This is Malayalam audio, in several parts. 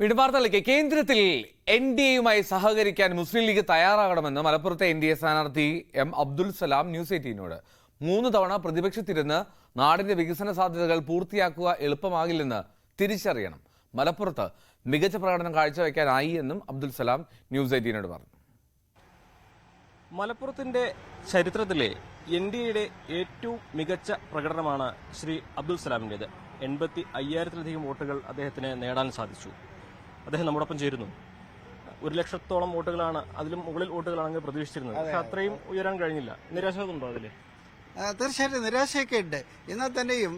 വിടുവാർത്തയിലേക്ക് കേന്ദ്രത്തിൽ എൻഡിഎയുമായി സഹകരിക്കാൻ മുസ്ലിം ലീഗ് തയ്യാറാകണമെന്ന് മലപ്പുറത്തെ എൻഡിഎ സ്ഥാനാർത്ഥി എം അബ്ദുൽ സലാം ന്യൂസ് 18നോട് 3 തവണ പ്രതിപക്ഷത്തിരുന്ന് നാടിന്റെ വികസന സാധ്യതകൾ പൂർത്തിയാക്കുക എളുപ്പമാകില്ലെന്ന് തിരിച്ചറിയണം. മലപ്പുറത്ത് മികച്ച പ്രകടനം കാഴ്ചവെക്കാനായി എന്നും അബ്ദുൽ സലാം ന്യൂസ് 18നോട് പറഞ്ഞു. മലപ്പുറത്തിന്റെ ചരിത്രത്തിലെ എൻഡിഎയുടെ ഏറ്റവും മികച്ച പ്രകടനമാണ് ശ്രീ അബ്ദുൽ സലാമിന്റേത്. 85,000-ലധികം വോട്ടുകൾ അദ്ദേഹത്തിന് നേടാൻ സാധിച്ചു. അദ്ദേഹം നമ്മോടൊപ്പം ചേരുന്നു. 1,00,000-ഓളം വോട്ടുകളാണ്, അതിലും മുകളിൽ വോട്ടുകളാണെങ്കിൽ പ്രതീക്ഷിച്ചിരുന്നത്. പക്ഷെ അത്രയും ഉയരാൻ കഴിഞ്ഞില്ല. നിരാശയുണ്ടോ അതില്? തീർച്ചയായിട്ടും നിരാശയൊക്കെ ഉണ്ട്. എന്നാൽ തന്നെയും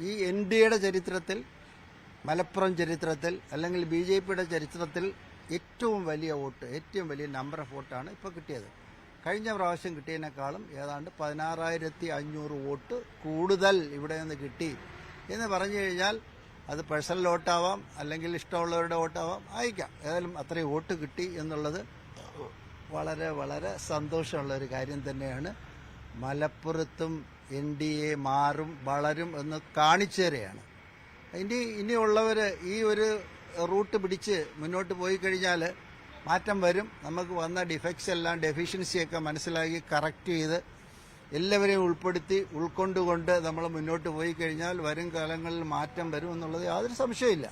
ഈ എൻഡിഎയുടെ ചരിത്രത്തിൽ, മലപ്പുറം ചരിത്രത്തിൽ, അല്ലെങ്കിൽ BJPയുടെ ചരിത്രത്തിൽ ഏറ്റവും വലിയ വോട്ട്, ഏറ്റവും വലിയ നമ്പർ ഓഫ് വോട്ടാണ് ഇപ്പോൾ കിട്ടിയത്. കഴിഞ്ഞ പ്രാവശ്യം കിട്ടിയതിനേക്കാളും ഏതാണ്ട് 16,500 വോട്ട് കൂടുതൽ ഇവിടെ നിന്ന് കിട്ടി എന്ന് പറഞ്ഞു കഴിഞ്ഞാൽ അത് പേഴ്സണൽ വോട്ടാവാം, അല്ലെങ്കിൽ ഇഷ്ടമുള്ളവരുടെ വോട്ടാവാം, അയക്കാം. ഏതായാലും അത്രയും വോട്ട് കിട്ടി എന്നുള്ളത് വളരെ വളരെ സന്തോഷമുള്ള ഒരു കാര്യം തന്നെയാണ്. മലപ്പുറത്തും എൻഡിഎ മാറും, വളരും എന്ന് കാണിച്ചു തരികയാണ്. ഇനിയുള്ളവർ ഈ ഒരു റൂട്ട് പിടിച്ച് മുന്നോട്ട് പോയി കഴിഞ്ഞാൽ മാറ്റം വരും. നമുക്ക് വന്ന ഡിഫക്ട്സ് എല്ലാം, ഡെഫിഷ്യൻസിയൊക്കെ മനസ്സിലാക്കി കറക്റ്റ് ചെയ്ത് എല്ലാവരെയും ഉൾക്കൊണ്ടുകൊണ്ട് നമ്മൾ മുന്നോട്ട് പോയി കഴിഞ്ഞാൽ വരും കാലങ്ങളിൽ മാറ്റം വരും എന്നുള്ളത് യാതൊരു സംശയമില്ല.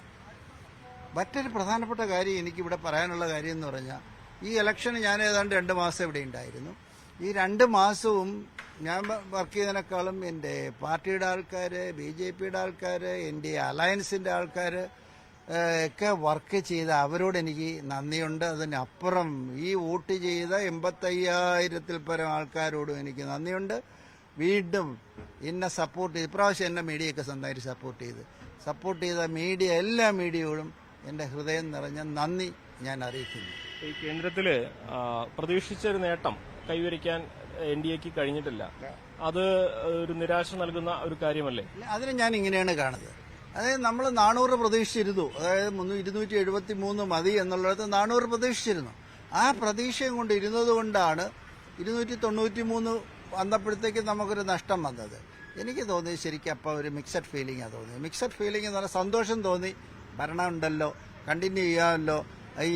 മറ്റൊരു പ്രധാനപ്പെട്ട കാര്യം എനിക്കിവിടെ പറയാനുള്ള കാര്യം എന്ന് പറഞ്ഞാൽ, ഈ ഇലക്ഷന് ഞാൻ ഏതാണ്ട് 2 മാസം ഇവിടെ ഉണ്ടായിരുന്നു. ഈ 2 മാസവും ഞാൻ വർക്ക് ചെയ്തതിനേക്കാളും എൻ്റെ പാർട്ടിയുടെ ആൾക്കാർ, BJPയുടെ ആൾക്കാർ, എൻഡിഎ അലയൻസിൻ്റെ ആൾക്കാർ ഒക്കെ വർക്ക് ചെയ്ത അവരോട് എനിക്ക് നന്ദിയുണ്ട്. അതിനപ്പുറം ഈ വോട്ട് ചെയ്ത 85,000-ൽ പരം ആൾക്കാരോടും എനിക്ക് നന്ദിയുണ്ട്. വീണ്ടും എന്നെ സപ്പോർട്ട് ചെയ്ത്, ഇപ്രാവശ്യം എന്നെ മീഡിയയൊക്കെ സ്വന്തമായിട്ട് സപ്പോർട്ട് ചെയ്ത എല്ലാ മീഡിയയോടും എൻ്റെ ഹൃദയം നിറഞ്ഞ നന്ദി ഞാൻ അറിയിക്കുന്നു. ഈ കേന്ദ്രത്തില് പ്രതീക്ഷിച്ചൊരു നേട്ടം കൈവരിക്കാൻ എൻഡിഎക്ക് കഴിഞ്ഞിട്ടില്ല. അത് ഒരു നിരാശ നൽകുന്ന ഒരു കാര്യമല്ലേ? അതിന് ഞാൻ ഇങ്ങനെയാണ് കാണുന്നത്. അതായത് നമ്മൾ 400 പ്രതീക്ഷിച്ചിരുന്നു. അതായത് 273 മതി എന്നുള്ളിടത്ത് 400 പ്രതീക്ഷിച്ചിരുന്നു. ആ പ്രതീക്ഷയും കൊണ്ട് ഇരുന്നത് കൊണ്ടാണ് 293 വന്നപ്പോഴത്തേക്ക് നമുക്കൊരു നഷ്ടം വന്നത്. എനിക്ക് തോന്നി ശരിക്കും അപ്പോൾ ഒരു മിക്സഡ് ഫീലിംഗാണ് തോന്നിയത്. മിക്സഡ് ഫീലിംഗ് എന്ന് പറഞ്ഞാൽ സന്തോഷം തോന്നി, ഭരണം ഉണ്ടല്ലോ, കണ്ടിന്യൂ ചെയ്യാമല്ലോ,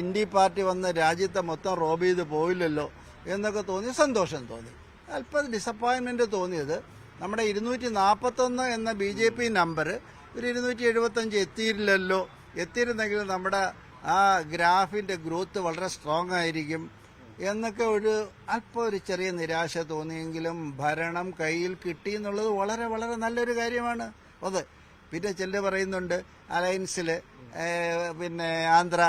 ഇന്ത്യ പാർട്ടി വന്ന് രാജ്യത്തെ മൊത്തം റോബ് ചെയ്ത് പോയില്ലല്ലോ എന്നൊക്കെ തോന്നി, സന്തോഷം തോന്നി. അല്പം ഡിസപ്പോയിൻമെന്റ് തോന്നിയത് നമ്മുടെ 241 എന്ന BJP നമ്പർ ഒരു 275 എത്തിയില്ലല്ലോ. എത്തിയിരുന്നെങ്കിൽ നമ്മുടെ ആ ഗ്രാഫിന്റെ ഗ്രോത്ത് വളരെ സ്ട്രോങ് ആയിരിക്കും എന്നൊക്കെ അല്പം ഒരു ചെറിയ നിരാശ തോന്നിയെങ്കിലും ഭരണം കയ്യിൽ കിട്ടി എന്നുള്ളത് വളരെ വളരെ നല്ലൊരു കാര്യമാണ്. അത് പിന്നെ ചിലർ പറയുന്നുണ്ട് അലയൻസിൽ പിന്നെ ആന്ധ്ര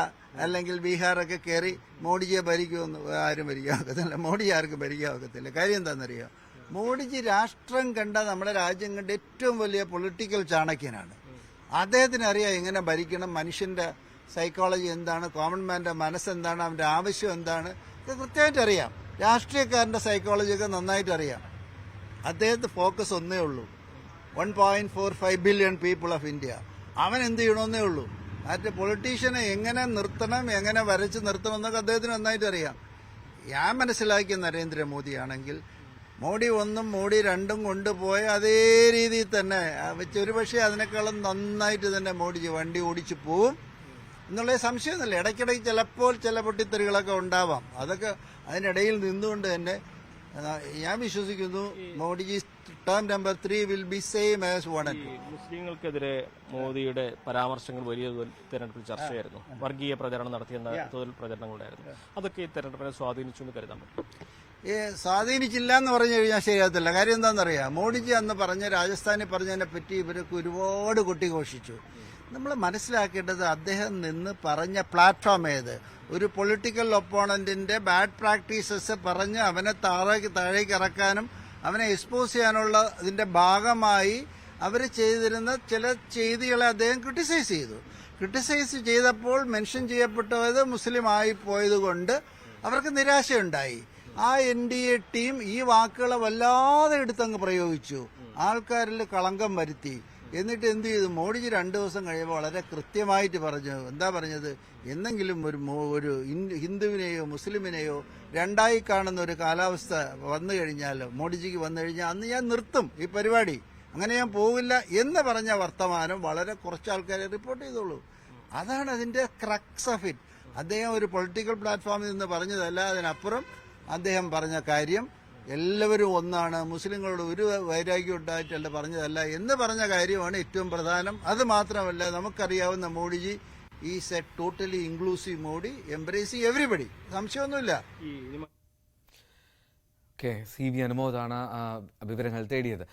അല്ലെങ്കിൽ ബീഹാറൊക്കെ കയറി മോഡിജിയെ ഭരിക്കുമെന്ന്. ആരും ഭരിക്കാൻ ഒക്കത്തില്ല. മോഡി ആർക്കും ഭരിക്കാൻ ഒക്കത്തില്ല. കാര്യം എന്താണെന്നറിയാം, മോഡിജി രാഷ്ട്രം കണ്ട, നമ്മുടെ രാജ്യം കണ്ട ഏറ്റവും വലിയ പൊളിറ്റിക്കൽ ചാണക്യനാണ്. അദ്ദേഹത്തിന് അറിയാം എങ്ങനെ ഭരിക്കണം, മനുഷ്യന്റെ സൈക്കോളജി എന്താണ്, കോമൺ മാന്റെ മനസ്സെന്താണ്, അവന്റെ ആവശ്യം എന്താണ്, ഇത് കൃത്യമായിട്ട് അറിയാം. രാഷ്ട്രീയക്കാരന്റെ സൈക്കോളജിയൊക്കെ നന്നായിട്ട് അറിയാം. അദ്ദേഹത്തെ ഫോക്കസ് ഒന്നേ ഉള്ളൂ, 1.45 ബില്യൺ പീപ്പിൾ ഓഫ് ഇന്ത്യ. അവൻ എന്ത് ചെയ്യണമെന്നേ ഉള്ളൂ. മറ്റേ പൊളിറ്റീഷ്യനെ എങ്ങനെ നിർത്തണം, എങ്ങനെ വരച്ച് നിർത്തണമെന്നൊക്കെ അദ്ദേഹത്തിന് നന്നായിട്ട് അറിയാം. ഞാൻ മനസ്സിലാക്കിയ നരേന്ദ്രമോദിയാണെങ്കിൽ മോഡി 1ഉം മോഡി 2ഉം കൊണ്ടുപോയ അതേ രീതിയിൽ തന്നെ ഒരുപക്ഷെ അതിനേക്കാളും നന്നായിട്ട് തന്നെ മോഡിജി വണ്ടി ഓടിച്ചു പോവും എന്നുള്ള സംശയമൊന്നുമില്ല. ഇടയ്ക്കിടയ്ക്ക് ചിലപ്പോൾ ചില പൊട്ടിത്തെറികളൊക്കെ ഉണ്ടാവാം. അതൊക്കെ അതിനിടയിൽ നിന്നുകൊണ്ട് തന്നെ ഞാൻ വിശ്വസിക്കുന്നു Modiji term number 3 will be same as 1 and 2. മുസ്ലിങ്ങൾക്കെതിരെ മോദിയുടെ പരാമർശങ്ങൾ വലിയ തെരഞ്ഞെടുപ്പിൽ ചർച്ചയായിരുന്നു. വർഗീയ പ്രചരണം നടത്തിയെന്ന തോതിൽ പ്രചരണങ്ങളുണ്ടായിരുന്നു. അതൊക്കെ ഈ തെരഞ്ഞെടുപ്പിനെ സ്വാധീനിച്ചു എന്ന് കരുതാൻ പറ്റും? സ്വാധീനിച്ചില്ല എന്ന് പറഞ്ഞു കഴിഞ്ഞാൽ ശരിയാകത്തില്ല. കാര്യം എന്താണെന്നറിയാം, മോഡിജി അന്ന് രാജസ്ഥാനിൽ പറഞ്ഞതിനെ പറ്റി ഇവരൊക്കെ ഒരുപാട് കൊട്ടിഘോഷിച്ചു. നമ്മൾ മനസ്സിലാക്കേണ്ടത് അദ്ദേഹം നിന്ന് പറഞ്ഞ പ്ലാറ്റ്ഫോം ഏത്? ഒരു പൊളിറ്റിക്കൽ ഒപ്പോണന്റിന്റെ ബാഡ് പ്രാക്ടീസസ് പറഞ്ഞ് അവനെ താഴേക്ക് ഇറക്കാനും അവനെ എക്സ്പോസ് ചെയ്യാനുള്ള ഇതിന്റെ ഭാഗമായി അവർ ചെയ്തിരുന്ന ചില ചെയ്തികളെ അദ്ദേഹം ക്രിട്ടിസൈസ് ചെയ്തപ്പോൾ മെൻഷൻ ചെയ്യപ്പെട്ടത് മുസ്ലിം ആയി പോയത് കൊണ്ട് അവർക്ക് നിരാശയുണ്ടായി. ആ എൻഡിഎ ടീം ഈ വാക്കുകളെ വല്ലാതെ എടുത്തങ്ങ് പ്രയോഗിച്ചു, ആൾക്കാരിൽ കളങ്കം വരുത്തി. എന്നിട്ട് എന്ത് ചെയ്തു, മോഡിജി 2 ദിവസം കഴിയുമ്പോൾ വളരെ കൃത്യമായിട്ട് പറഞ്ഞു. എന്താ പറഞ്ഞത്? എന്നെങ്കിലും ഒരു ഹിന്ദുവിനെയോ മുസ്ലിമിനെയോ രണ്ടായി കാണുന്ന ഒരു കാലാവസ്ഥ വന്നു കഴിഞ്ഞാൽ, മോഡിജിക്ക് വന്നു കഴിഞ്ഞാൽ അന്ന് ഞാൻ നിർത്തും ഈ പരിപാടി, അങ്ങനെ ഞാൻ പോവില്ല എന്ന് പറഞ്ഞ വർത്തമാനം വളരെ കുറച്ച് ആൾക്കാരെ റിപ്പോർട്ട് ചെയ്തോളൂ. അതാണ് അതിന്റെ ക്രക്സ് ഓഫ് ഇറ്റ്. അദ്ദേഹം ഒരു പൊളിറ്റിക്കൽ പ്ലാറ്റ്ഫോമിൽ നിന്ന് പറഞ്ഞതല്ല, അതിനപ്പുറം അദ്ദേഹം പറഞ്ഞ കാര്യം എല്ലാവരും ഒന്നാണ്, മുസ്ലിങ്ങളോട് ഒരു വൈരാഗ്യം ഉണ്ടായിട്ടല്ല പറഞ്ഞതല്ല എന്ന് പറഞ്ഞ കാര്യമാണ് ഏറ്റവും പ്രധാനം. അത് മാത്രമല്ല, നമുക്കറിയാവുന്ന Modiji is a totally inclusive Modi, embracing everybody, സംശയമൊന്നുമില്ല. കെ സി വി അനുമോദാണ് വിവരങ്ങൾ തേടിയത്.